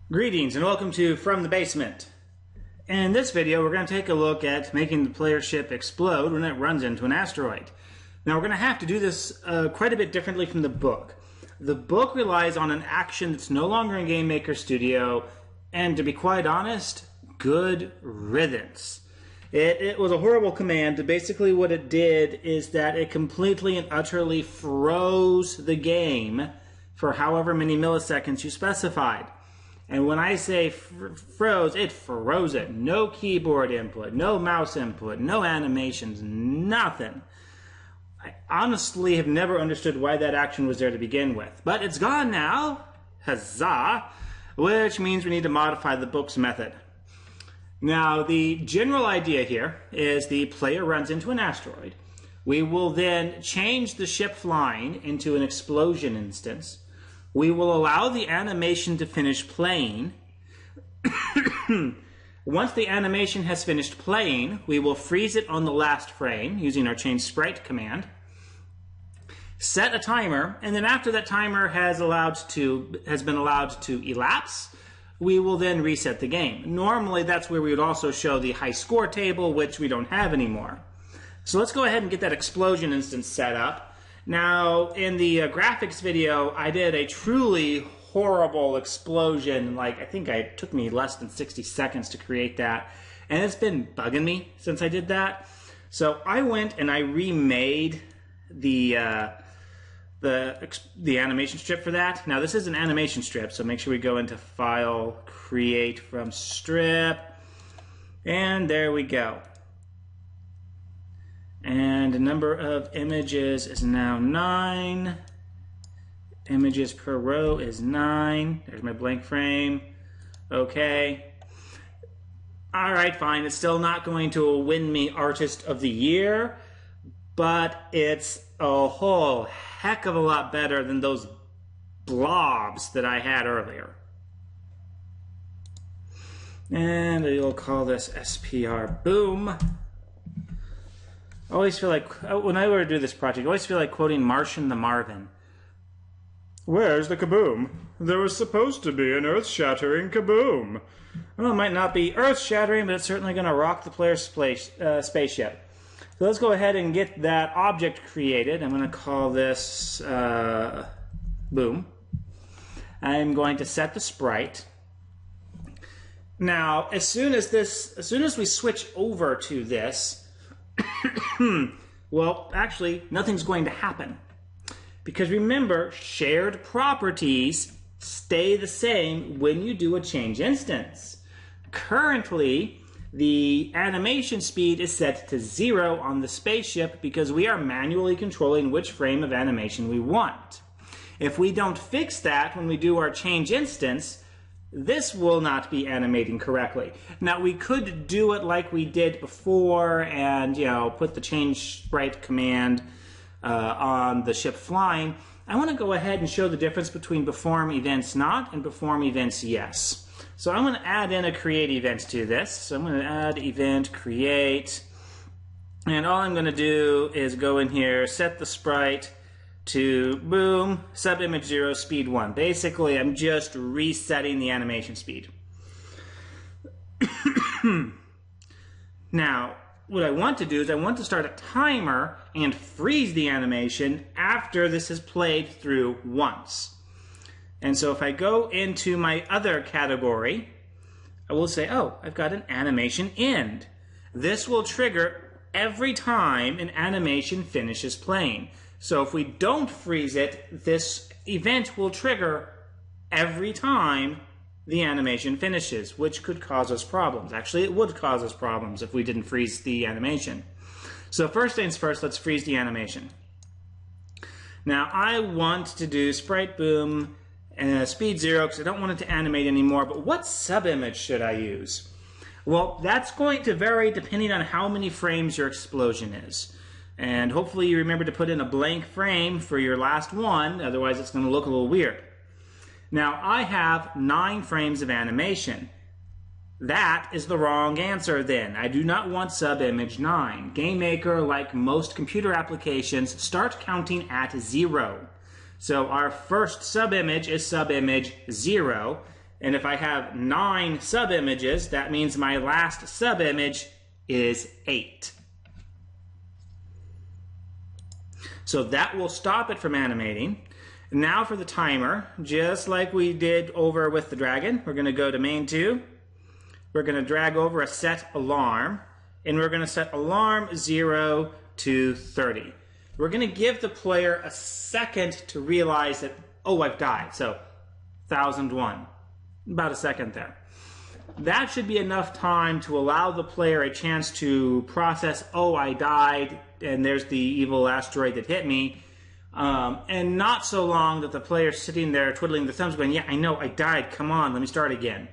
Greetings and welcome to From the Basement. In this video we're going to take a look at making the player ship explode when it runs into an asteroid. Now we're going to have to do this quite a bit differently from the book. The book relies on an action that's no longer in Game Maker Studio, and to be quite honest, good riddance. It was a horrible command. Basically what it did is that it completely and utterly froze the game for however many milliseconds you specified. And when I say froze, it froze it. No keyboard input, no mouse input, no animations, nothing. I honestly have never understood why that action was there to begin with. But it's gone now, huzzah, which means we need to modify the book's method. Now, the general idea here is the player runs into an asteroid. We will then change the ship flying into an explosion instance. We will allow the animation to finish playing. Once the animation has finished playing, we will freeze it on the last frame using our change sprite command. Set a timer, and then after that timer has been allowed to elapse, we will then reset the game. Normally that's where we would also show the high score table, which we don't have anymore. So let's go ahead and get that explosion instance set up. Now, in the graphics video, I did a truly horrible explosion. I think it took me less than 60 seconds to create that. And it's been bugging me since I did that. So I went and I remade the animation strip for that. Now, this is an animation strip, so make sure we go into File, Create from Strip. And there we go. And the number of images is now 9. Images per row is 9. There's my blank frame. Okay. Alright, fine. It's still not going to win me Artist of the Year, but it's a whole heck of a lot better than those blobs that I had earlier. And we'll call this SPR Boom. I always feel like, when I were to do this project, I always feel like quoting Martian the Marvin. Where's the kaboom? There was supposed to be an earth-shattering kaboom. Well, it might not be earth-shattering, but it's certainly going to rock the player's spaceship. So let's go ahead and get that object created. I'm going to call this Boom. I'm going to set the sprite. Now, as soon as we switch over to this, well, actually, nothing's going to happen. Because remember, shared properties stay the same when you do a change instance. Currently, the animation speed is set to 0 on the spaceship because we are manually controlling which frame of animation we want. If we don't fix that when we do our change instance, this will not be animating correctly. Now, we could do it like we did before and, put the change sprite command on the ship flying. I want to go ahead and show the difference between perform events not and perform events yes. So I'm going to add in a create event to this. So I'm going to add event create. And all I'm going to do is go in here, set the sprite to boom, subimage 0, speed 1. Basically, I'm just resetting the animation speed. Now, what I want to do is I want to start a timer and freeze the animation after this is played through once. And so if I go into my other category, I will say, oh, I've got an animation end. This will trigger every time an animation finishes playing. So if we don't freeze it, this event will trigger every time the animation finishes, which could cause us problems. Actually, it would cause us problems if we didn't freeze the animation. So first things first, let's freeze the animation. Now, I want to do sprite boom and speed 0 because I don't want it to animate anymore, but what subimage should I use? Well, that's going to vary depending on how many frames your explosion is. And hopefully you remember to put in a blank frame for your last one, otherwise it's going to look a little weird. Now, I have 9 frames of animation. That is the wrong answer then. I do not want subimage 9. GameMaker, like most computer applications, start counting at 0. So our first subimage is subimage 0. And if I have 9 sub-images, that means my last sub-image is 8. So that will stop it from animating. Now for the timer, just like we did over with the dragon, we're going to go to main 2. We're going to drag over a set alarm, and we're going to set alarm 0 to 30. We're going to give the player a second to realize that, oh, I've died. So 1001, about a second there. That should be enough time to allow the player a chance to process, oh, I died, and there's the evil asteroid that hit me. And not so long that the player's sitting there twiddling their thumbs going, yeah, I know, I died, come on, let me start again.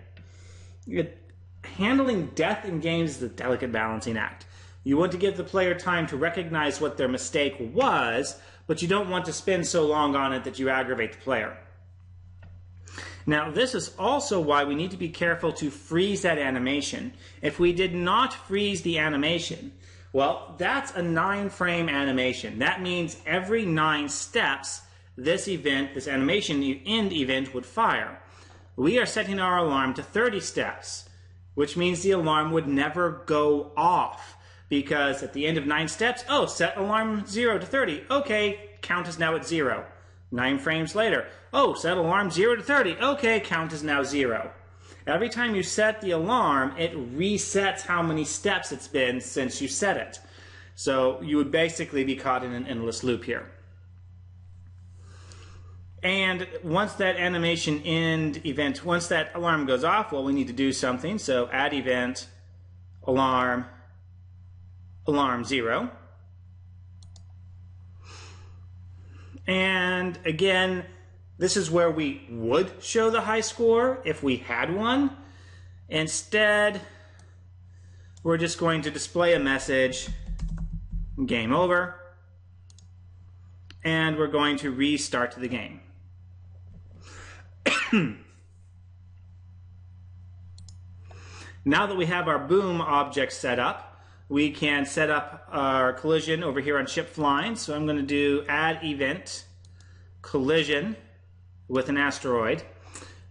Handling death in games is a delicate balancing act. You want to give the player time to recognize what their mistake was, but you don't want to spend so long on it that you aggravate the player. Now, this is also why we need to be careful to freeze that animation. If we did not freeze the animation, well, that's a 9-frame animation. That means every 9 steps, this event, this animation end event would fire. We are setting our alarm to 30 steps, which means the alarm would never go off. Because at the end of 9 steps, oh, set alarm 0 to 30. Okay, count is now at 0. 9 frames later, oh, set alarm 0 to 30. Okay, count is now 0. Every time you set the alarm, it resets how many steps it's been since you set it. So you would basically be caught in an endless loop here. And once that animation end event, once that alarm goes off, well, we need to do something. So add event, alarm, alarm 0. And again, this is where we would show the high score if we had one. Instead, we're just going to display a message, game over, and we're going to restart the game. Now that we have our boom object set up, we can set up our collision over here on ship flying. So I'm going to do add event, collision with an asteroid.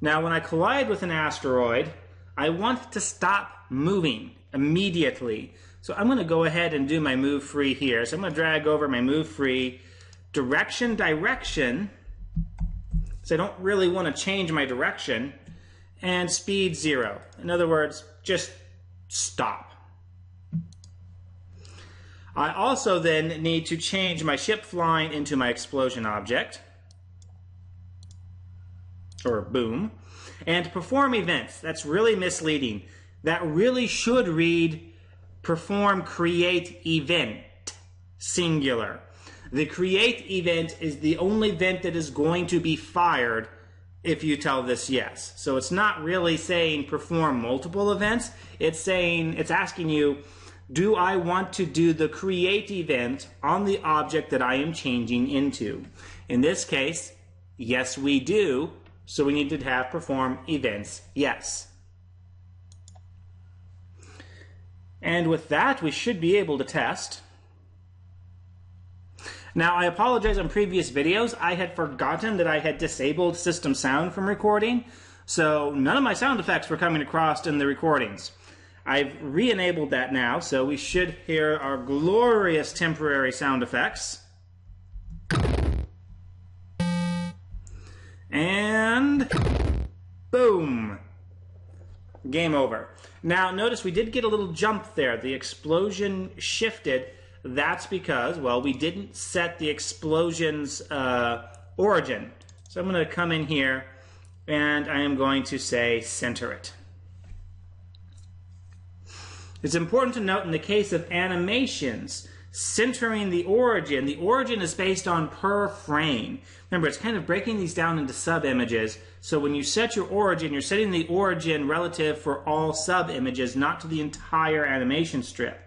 Now when I collide with an asteroid, I want it to stop moving immediately. So I'm going to go ahead and do my move free here. So I'm going to drag over my move free, direction, so I don't really want to change my direction, and speed 0. In other words, just stop. I also then need to change my ship flying into my explosion object, or boom, and perform events. That's really misleading. That really should read perform create event, singular. The create event is the only event that is going to be fired if you tell this yes. So it's not really saying perform multiple events. It's asking you, do I want to do the create event on the object that I am changing into? In this case, yes we do. So we need to have perform events yes. And with that, we should be able to test. Now, I apologize on previous videos. I had forgotten that I had disabled system sound from recording, so none of my sound effects were coming across in the recordings. I've re-enabled that now, so we should hear our glorious temporary sound effects. And boom! Game over. Now, notice we did get a little jump there. The explosion shifted. That's because, well, we didn't set the explosion's origin. So I'm going to come in here, and I am going to say center it. It's important to note in the case of animations, centering the origin is based on per frame. Remember, it's kind of breaking these down into sub-images. So when you set your origin, you're setting the origin relative for all sub-images, not to the entire animation strip.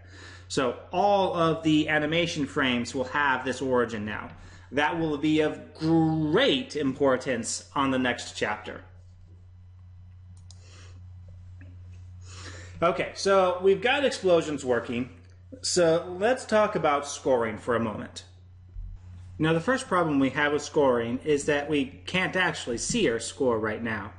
So all of the animation frames will have this origin now. That will be of great importance on the next chapter. Okay, so we've got explosions working. So let's talk about scoring for a moment. Now the first problem we have with scoring is that we can't actually see our score right now.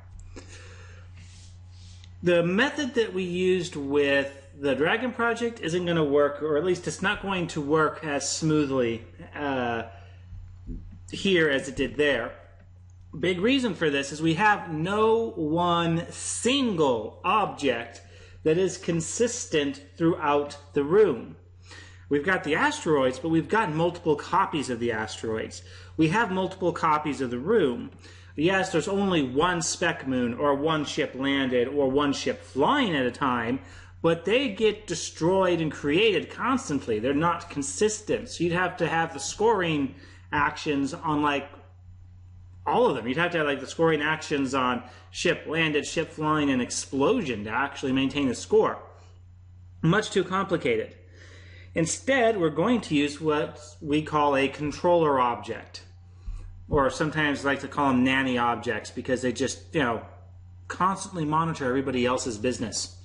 The method that we used with the Dragon project isn't going to work, or at least it's not going to work as smoothly here as it did there. Big reason for this is we have no one single object that is consistent throughout the room. We've got the asteroids, but we've got multiple copies of the asteroids. We have multiple copies of the room. Yes, there's only one speck moon, or one ship landed, or one ship flying at a time, but they get destroyed and created constantly. They're not consistent. So you'd have to have the scoring actions on like all of them. You'd have to have like the scoring actions on ship landed, ship flying, and explosion to actually maintain the score. Much too complicated. Instead, we're going to use what we call a controller object. Or sometimes I like to call them nanny objects because they just, constantly monitor everybody else's business.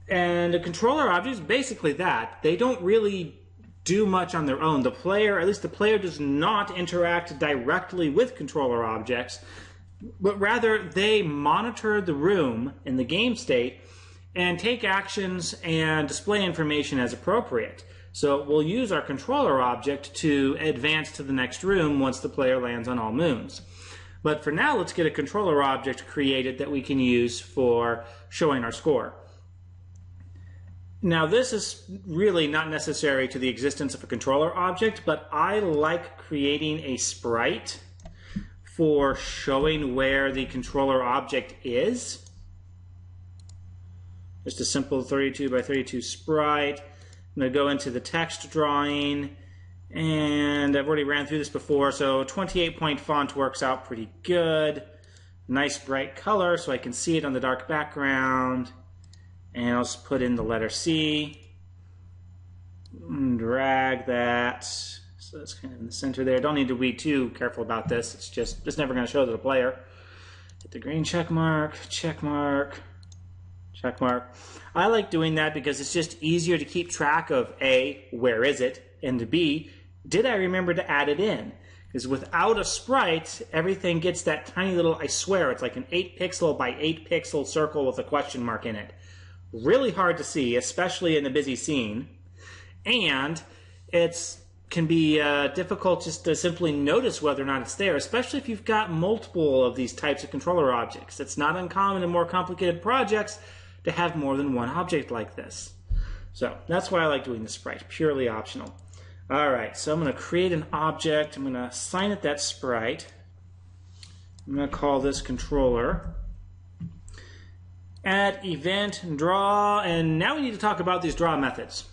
And a controller object is basically that. They don't really do much on their own. The player, at least the player, does not interact directly with controller objects, but rather they monitor the room in the game state and take actions and display information as appropriate. So we'll use our controller object to advance to the next room once the player lands on all moons. But for now, let's get a controller object created that we can use for showing our score. Now, this is really not necessary to the existence of a controller object, but I like creating a sprite for showing where the controller object is. Just a simple 32 by 32 sprite. I'm going to go into the text drawing, and I've already ran through this before, so 28-point font works out pretty good. Nice bright color so I can see it on the dark background. And I'll just put in the letter C, and drag that, so it's kind of in the center there. Don't need to be too careful about this. It's never going to show to the player. Hit the green check mark, check mark, check mark. I like doing that because it's just easier to keep track of A, where is it, and B, did I remember to add it in? Because without a sprite, everything gets that tiny little, I swear, it's like an 8 pixel by 8 pixel circle with a question mark in it. Really hard to see, especially in a busy scene, and it can be difficult just to simply notice whether or not it's there, especially if you've got multiple of these types of controller objects. It's not uncommon in more complicated projects to have more than one object like this. So that's why I like doing the sprite, purely optional. All right, so I'm going to create an object. I'm going to assign it that sprite. I'm going to call this controller. Add event, draw, and now we need to talk about these draw methods.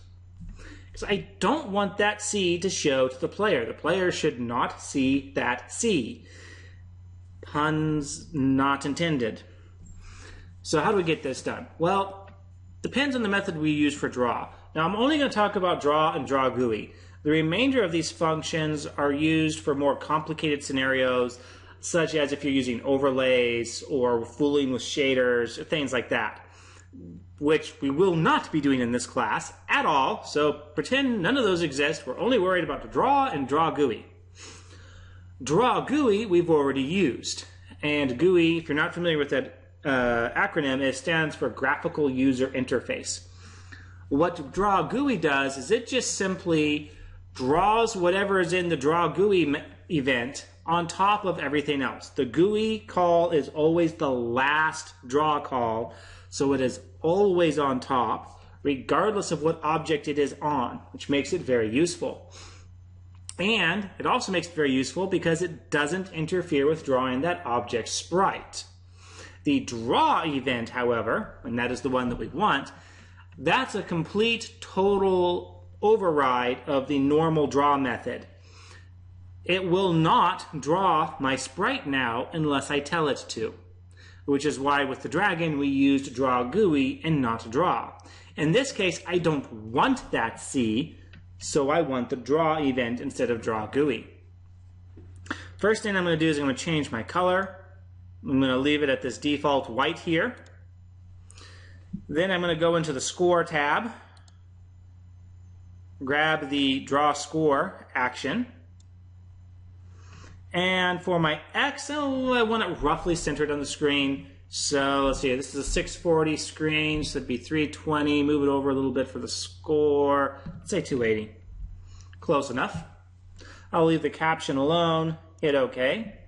Because I don't want that C to show to the player. The player should not see that C. Puns not intended. So how do we get this done? Well, depends on the method we use for draw. Now I'm only going to talk about draw and draw GUI. The remainder of these functions are used for more complicated scenarios, such as if you're using overlays or fooling with shaders, or things like that, which we will not be doing in this class at all, so pretend none of those exist. We're only worried about the draw and draw GUI. Draw GUI we've already used, and GUI, if you're not familiar with that acronym, it stands for Graphical User Interface. What draw GUI does is it just simply draws whatever is in the draw GUI event on top of everything else. The GUI call is always the last draw call, so it is always on top, regardless of what object it is on, which makes it very useful. And it also makes it very useful because it doesn't interfere with drawing that object sprite. The draw event, however, and that is the one that we want, that's a complete, total override of the normal draw method. It will not draw my sprite now unless I tell it to, which is why with the dragon we used draw GUI and not draw. In this case, I don't want that C, so I want the draw event instead of draw GUI. First thing I'm going to do is I'm going to change my color. I'm going to leave it at this default white here. Then I'm going to go into the score tab, grab the draw score action. And for my X, I want it roughly centered on the screen, So let's see, this is a 640 screen, so it'd be 320. Move it over a little bit for the score. Let's say 280. Close enough. I'll leave the caption alone, hit OK.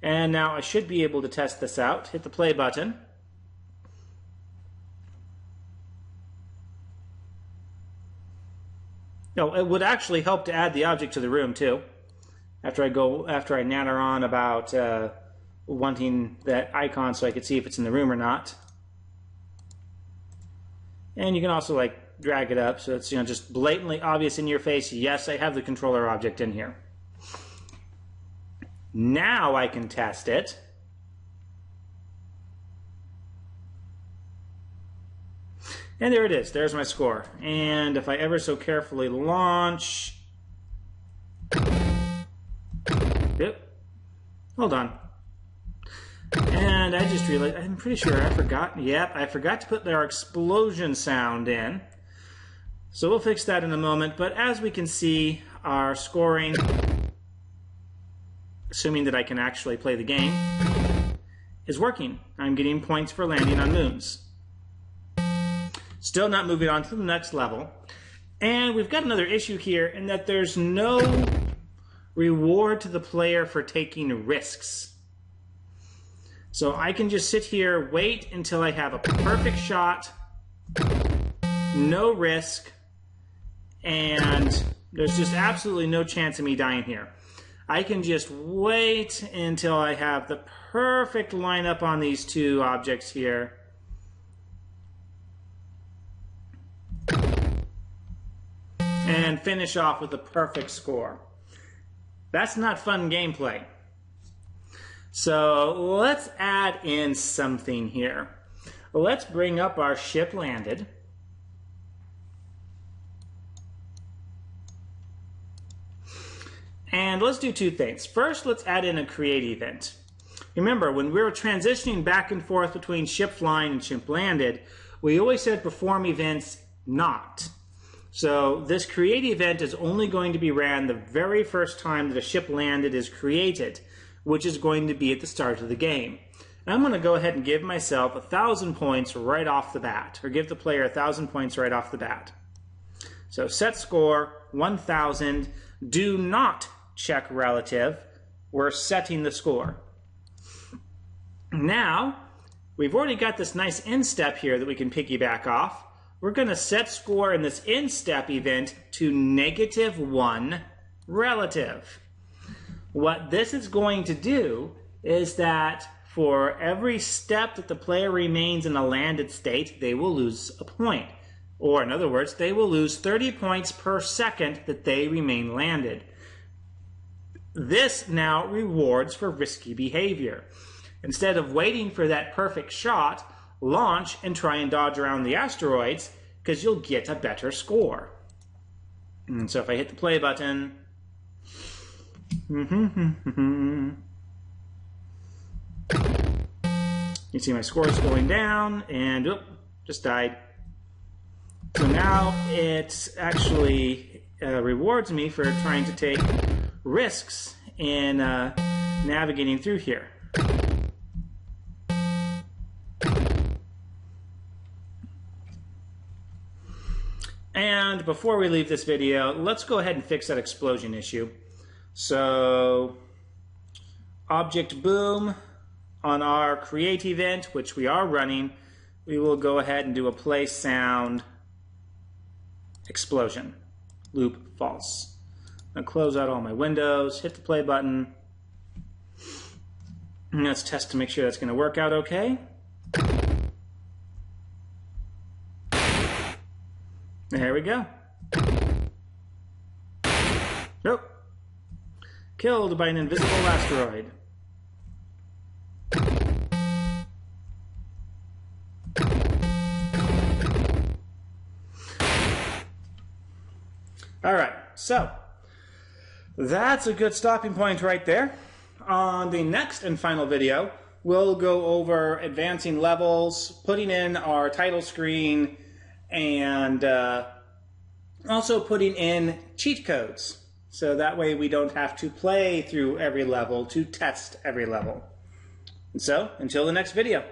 And now I should be able to test this out. Hit the play button. No, it would actually help to add the object to the room too. After I natter on about wanting that icon so I could see if it's in the room or not. And you can also like drag it up so it's just blatantly obvious in your face. Yes, I have the controller object in here. Now I can test it. And there it is. There's my score. And if I ever so carefully launch... Yep. Hold on. And I just realized, I'm pretty sure I forgot. Yep, I forgot to put our explosion sound in. So we'll fix that in a moment. But as we can see, our scoring, assuming that I can actually play the game, is working. I'm getting points for landing on moons. Still not moving on to the next level. And we've got another issue here in that there's no reward to the player for taking risks. So I can just sit here, wait until I have a perfect shot, no risk, and there's just absolutely no chance of me dying here. I can just wait until I have the perfect lineup on these two objects here. And finish off with a perfect score. That's not fun gameplay. So let's add in something here. Let's bring up our ship landed. And let's do two things. First, let's add in a create event. Remember, when we were transitioning back and forth between ship flying and ship landed, we always said perform events not. So this create event is only going to be ran the very first time that a ship landed is created, which is going to be at the start of the game. And I'm going to go ahead and give myself 1,000 points right off the bat, or give the player 1,000 points right off the bat. So set score 1,000. Do not check relative. We're setting the score. Now, we've already got this nice instep here that we can piggyback off. We're going to set score in this instep event to -1 relative. What this is going to do is that for every step that the player remains in a landed state, they will lose a point. Or in other words, they will lose 30 points per second that they remain landed. This now rewards for risky behavior. Instead of waiting for that perfect shot, launch and try and dodge around the asteroids, because you'll get a better score. And so if I hit the play button, you see my score is going down, and just died. So now it actually rewards me for trying to take risks in navigating through here. And before we leave this video, let's go ahead and fix that explosion issue. So, object boom on our create event, which we are running, we will go ahead and do a play sound explosion. Loop false. I'll close out all my windows, hit the play button. And let's test to make sure that's going to work out okay. There we go. Nope. Killed by an invisible asteroid. Alright, so that's a good stopping point right there. On the next and final video, we'll go over advancing levels, putting in our title screen, and also putting in cheat codes. So that way we don't have to play through every level to test every level. And so, until the next video.